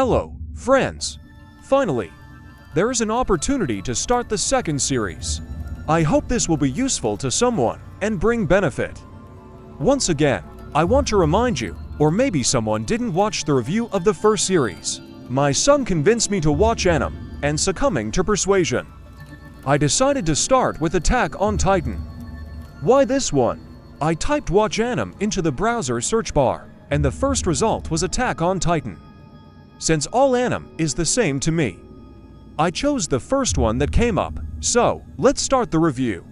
Hello, friends! Finally, there is an opportunity to start the second series. I hope this will be useful to someone and bring benefit. Once again, I want to remind you, or maybe someone didn't watch the review of the first series. My son convinced me to watch Anim, and succumbing to persuasion, I decided to start with Attack on Titan. Why this one? I typed Watch Anim into the browser search bar, and the first result was Attack on Titan. Since all Anim is the same to me, I chose the first one that came up, so let's start the review.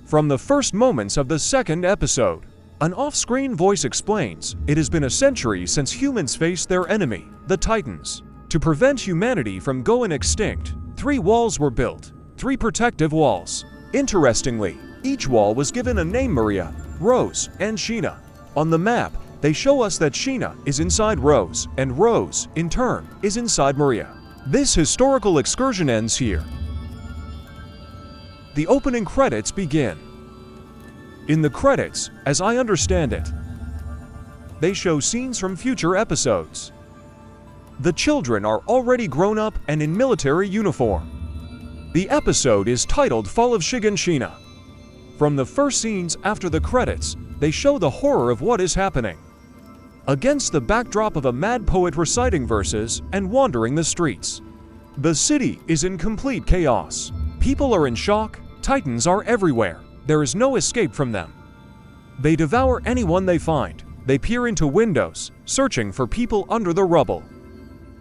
From the first moments of the second episode, an off-screen voice explains it has been a century since humans faced their enemy, the Titans. To prevent humanity from going extinct, 3 walls were built, 3 protective walls. Interestingly, each wall was given a name: Maria, Rose, and Sheena. On the map, they show us that Sheena is inside Rose, and Rose, in turn, is inside Maria. This historical excursion ends here. The opening credits begin. In the credits, as I understand it, they show scenes from future episodes. The children are already grown up and in military uniform. The episode is titled Fall of Shiganshina. From the first scenes after the credits, they show the horror of what is happening. Against the backdrop of a mad poet reciting verses and wandering the streets. The city is in complete chaos. People are in shock, Titans are everywhere, there is no escape from them. They devour anyone they find, they peer into windows, searching for people under the rubble.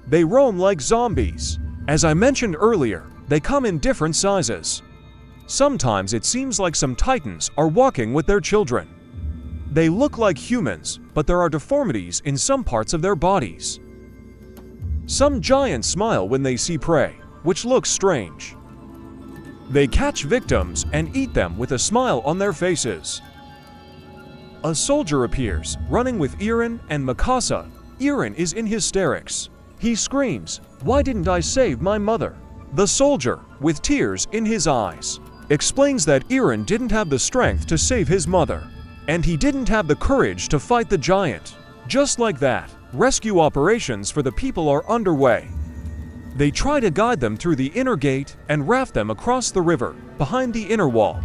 They roam like zombies. As I mentioned earlier, they come in different sizes. Sometimes it seems like some Titans are walking with their children. They look like humans, but there are deformities in some parts of their bodies. Some giants smile when they see prey, which looks strange. They catch victims and eat them with a smile on their faces. A soldier appears, running with Eren and Mikasa. Eren is in hysterics. He screams, "Why didn't I save my mother?" The soldier, with tears in his eyes, explains that Eren didn't have the strength to save his mother. And he didn't have the courage to fight the giant. Just like that, rescue operations for the people are underway. They try to guide them through the inner gate and raft them across the river, behind the inner wall.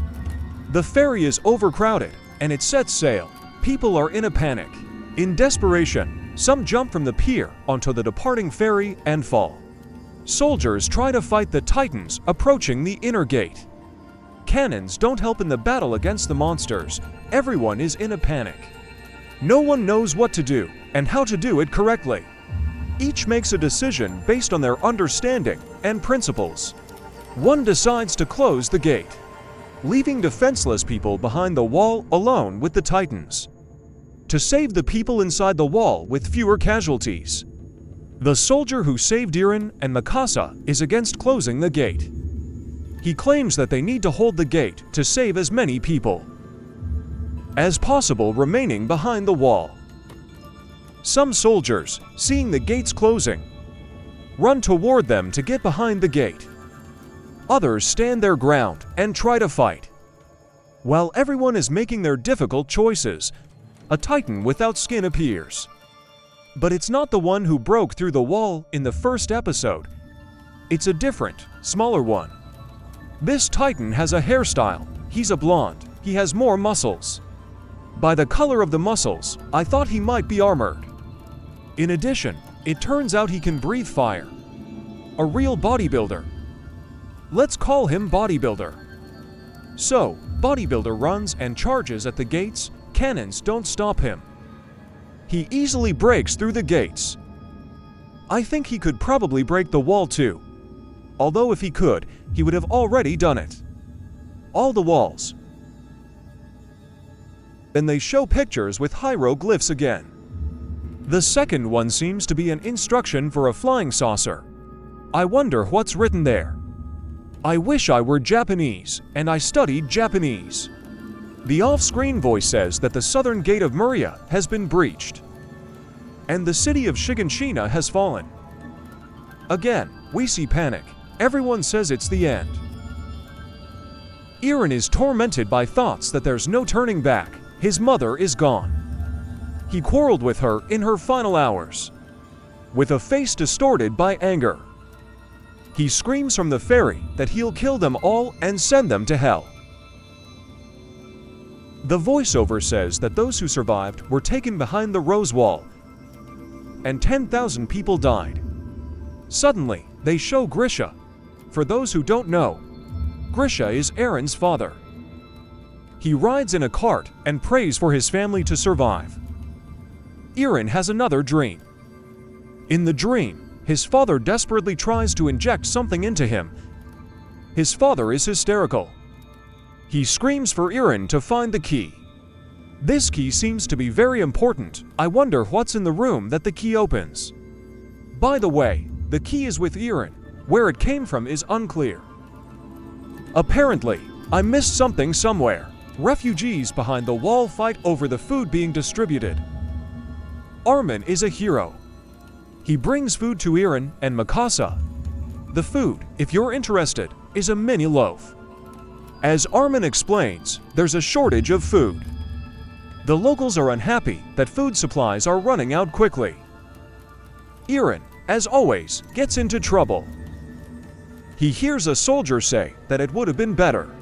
The ferry is overcrowded, and it sets sail. People are in a panic. In desperation, some jump from the pier onto the departing ferry and fall. Soldiers try to fight the Titans approaching the inner gate. Cannons don't help in the battle against the monsters. Everyone is in a panic. No one knows what to do and how to do it correctly. Each makes a decision based on their understanding and principles. One decides to close the gate, leaving defenseless people behind the wall alone with the Titans. To save the people inside the wall with fewer casualties. The soldier who saved Eren and Mikasa is against closing the gate. He claims that they need to hold the gate to save as many people as possible remaining behind the wall. Some soldiers, seeing the gates closing, run toward them to get behind the gate. Others stand their ground and try to fight. While everyone is making their difficult choices, a Titan without skin appears. But it's not the one who broke through the wall in the first episode. It's a different, smaller one. This Titan has a hairstyle. He's a blonde. He has more muscles. By the color of the muscles, I thought he might be armored. In addition, it turns out he can breathe fire. A real bodybuilder. Let's call him Bodybuilder. So, Bodybuilder runs and charges at the gates. Cannons don't stop him. He easily breaks through the gates. I think he could probably break the wall too. Although if he could, he would have already done it. All the walls. Then they show pictures with hieroglyphs again. The second one seems to be an instruction for a flying saucer. I wonder what's written there. I wish I were Japanese, and I studied Japanese. The off-screen voice says that the southern gate of Maria has been breached, and the city of Shiganshina has fallen. Again, we see panic. Everyone says it's the end. Eren is tormented by thoughts that there's no turning back. His mother is gone. He quarreled with her in her final hours. with a face distorted by anger. He screams from the ferry that he'll kill them all and send them to hell. The voiceover says that those who survived were taken behind the Rose Wall, and 10,000 people died. Suddenly, they show Grisha. For those who don't know, Grisha is Aaron's father. He rides in a cart and prays for his family to survive. Aaron has another dream. In the dream, his father desperately tries to inject something into him. His father is hysterical. He screams for Aaron to find the key. This key seems to be very important. I wonder what's in the room that the key opens. By the way, the key is with Aaron. Where it came from is unclear. Apparently, I missed something somewhere. Refugees behind the wall fight over the food being distributed. Armin is a hero. He brings food to Aaron and Mikasa. The food, if you're interested, is a mini loaf. As Armin explains, there's a shortage of food. The locals are unhappy that food supplies are running out quickly. Aaron, as always, gets into trouble. He hears a soldier say that it would have been better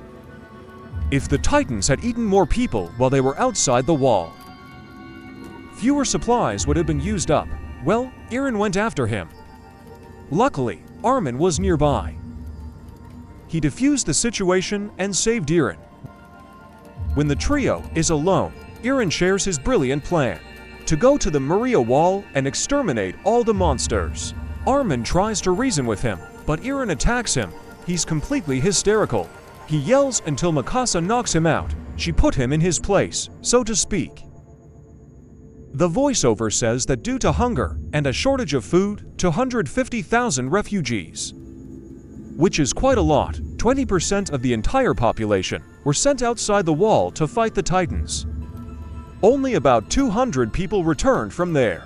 if the Titans had eaten more people while they were outside the wall. Fewer supplies would have been used up. Well, Aaron went after him. Luckily, Armin was nearby. He defused the situation and saved Aaron. When the trio is alone, Aaron shares his brilliant plan to go to the Maria Wall and exterminate all the monsters. Armin tries to reason with him, but Aaron attacks him. He's completely hysterical. He yells until Mikasa knocks him out. She put him in his place, so to speak. The voiceover says that due to hunger and a shortage of food, 250,000 refugees, which is quite a lot, 20% of the entire population, were sent outside the wall to fight the Titans. Only about 200 people returned from there.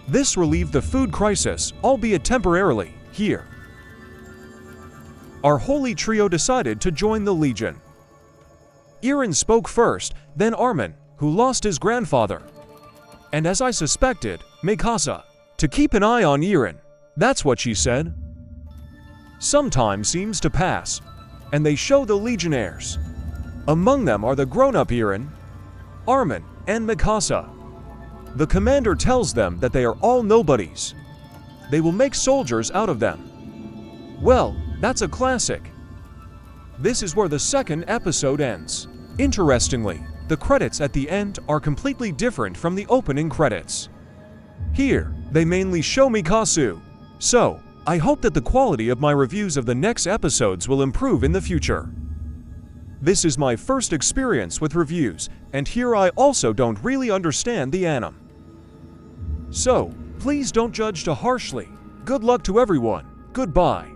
This relieved the food crisis, albeit temporarily, here. Our holy trio decided to join the Legion. Aaron spoke first, then Armin, who lost his grandfather. And as I suspected, Mikasa, to keep an eye on Aaron. That's what she said. Some time seems to pass, and they show the Legionnaires. Among them are the grown-up Aaron, Armin, and Mikasa. The commander tells them that they are all nobodies. They will make soldiers out of them. Well, that's a classic. This is where the second episode ends. Interestingly, the credits at the end are completely different from the opening credits. Here, they mainly show Mikasa. So, I hope that the quality of my reviews of the next episodes will improve in the future. This is my first experience with reviews, and here I also don't really understand the anime. So, please don't judge too harshly. Good luck to everyone. Goodbye.